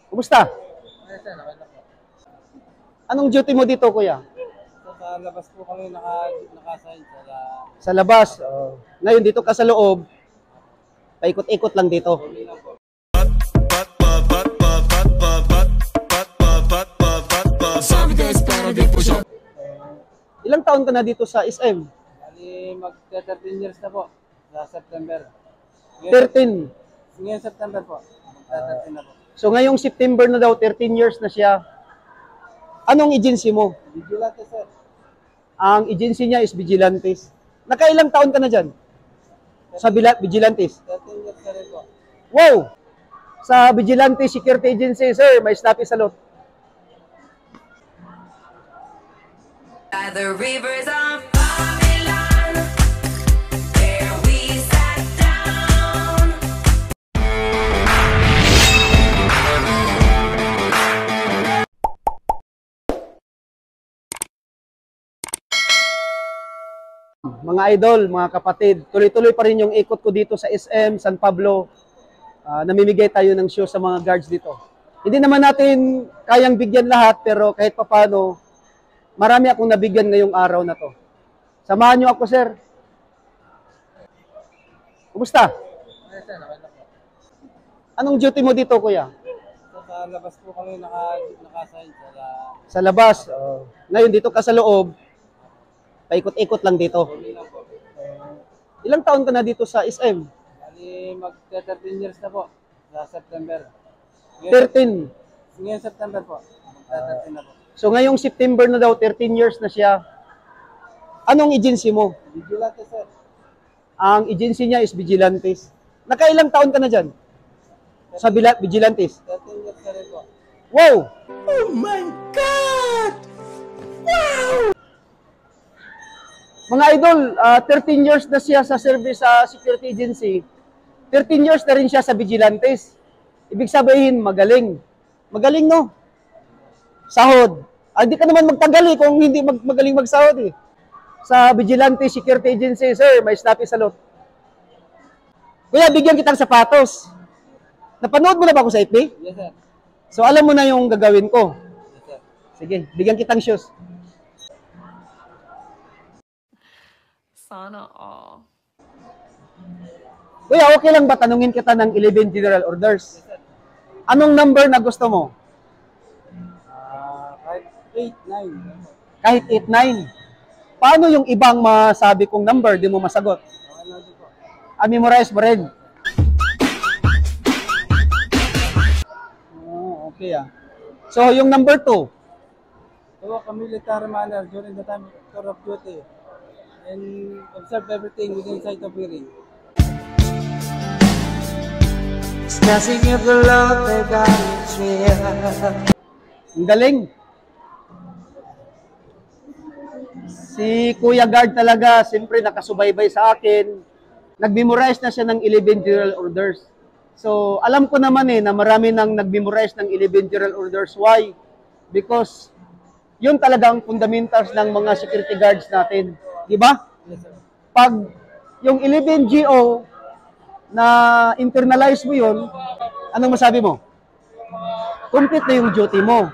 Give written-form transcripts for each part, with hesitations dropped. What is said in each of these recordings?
Kumusta? Yes, sir. Okay lang po. Anong duty mo dito, kuya? So, sa labas po kami nakasign Sa labas. Ngayon, dito ka sa loob. Paikot-ikot lang dito. Ilang taon ka na dito sa SM? Bali, mag-13 years na po sa September. 13. Ngayon September po. Mag-13 na po. So ngayong September na daw, 13 years na siya. Anong agency mo? Vigilante, sir. Ang agency niya is Vigilantes. Nakailang taon ka na dyan? Sa Vigilantes? 13 years na rin po. Wow! Sa Vigilante Security Agency, sir, may snappy salute. By the rivers of Babylon, there we sat down. Mga idol, mga kapatid, tuloy-tuloy pa rin yung ikot ko dito sa SM, San Pablo. Namimigay tayo ng show sa mga guards dito. Hindi naman natin kayang bigyan lahat, pero kahit papano, marami akong nabigyan ngayong araw na to. Samahan niyo ako, sir. Kumusta? Yes, sir. Okay lang po. Anong duty mo dito, kuya? So, sa labas po kami nakasign Sa labas. Ngayon, dito ka sa loob. Paikot-ikot lang dito. Ilang taon ka na dito sa SM? Bali, mag-13 years na po sa September. 13. Ngayon September po. Mag-13 na po. So ngayong September na daw, 13 years na siya. Anong agency mo? Vigilante, sir. Ang agency niya is Vigilantes. Nakailang taon ka na dyan? Sa Vigilantes? 13 years na rin po. Wow! Oh my God! Wow! Mga idol, 13 years na siya sa service sa security agency. 13 years na rin siya sa Vigilantes. Ibig sabihin, magaling. Magaling, no? Sahod. Hindi ka naman magtagal kung hindi magaling magsahod Sa Vigilante Security Agency, sir, may snappy salute. Kuya, bigyan kitang sapatos. Napanood mo na ba ako sa FB? Yes, sir. So alam mo na yung gagawin ko. Yes, sir. Sige, bigyan kitang shoes. Sana all. Kuya, okay lang ba tanungin kita ng 11 General Orders? Anong number na gusto mo? Kahit 8, 9. Kahit 8-9. Paano yung ibang masabi kong number, di mo masagot? Okay lang din po. Memorize mo rin. Okay So, yung number 2. To walk a military manner during the time of tour of duty and observe everything within sight of hearing. Discussing if the love they got is real. Ang galing. Si Kuya Guard talaga, siyempre nakasubaybay sa akin. Nag-memorize na siya ng 11 General Orders. So, alam ko naman na marami nang nag-memorize ng 11 General Orders. Why? Because yun talagang fundamentals ng mga security guards natin. Di ba? Yes, sir. Pag yung 11 GO na internalize mo yun, anong masabi mo? Complete na yung duty mo.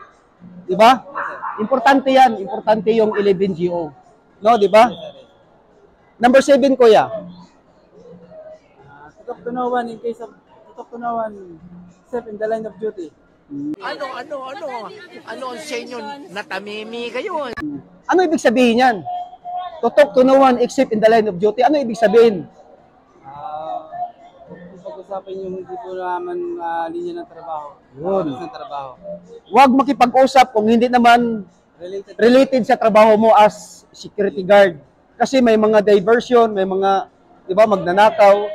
Di ba? Importante yan. Importante yung 11 GO. No, di ba? Number 7, kuya. To talk to no one in case of to talk to no one except in the line of duty. Ano ang sa inyo? Natamimi kayo. Ano ibig sabihin yan? To talk to no one except in the line of duty. Ano ibig sabihin? Pag-usapan yung hindi po naman linya ng trabaho. Yun. Oras ng trabaho. Huwag makipag-usap kung hindi naman Related. related sa trabaho mo as security guard. Kasi may mga diversion, may mga, di ba, magnanakaw.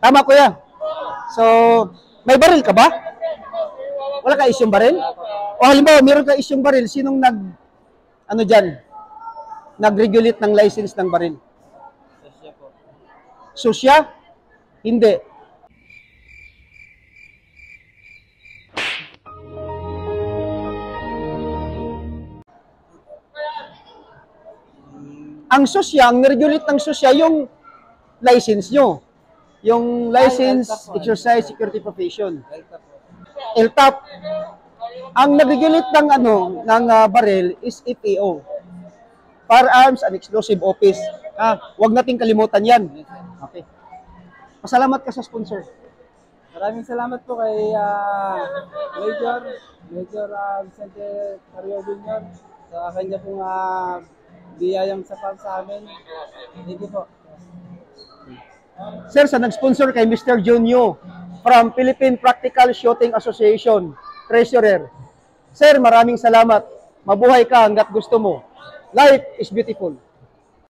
Tama, kuya. So, may baril ka ba? Wala ka isyong baril? O halimbawa, meron ka isyong baril, sinong nag-regulate ng license ng baril? Siya po. Susya? Hindi. Ang SOSYA, ang regulate ng SOSYA, yung license nyo. Yung License Exercise Security Profession. LTAP. Ang nag-regulate ng baril is FAO. Firearms and Explosive Office. Huwag nating kalimutan yan. Okay. Pasalamat ka sa sponsor. Maraming salamat po kay Major Vicente Mario Jr. sa kanya pong biyayang sapal sa amin. Thank you po. Sir, sa nag-sponsor kay Mr. Junyo from Philippine Practical Shooting Association, Treasurer. Sir, maraming salamat. Mabuhay ka hanggat gusto mo. Life is beautiful.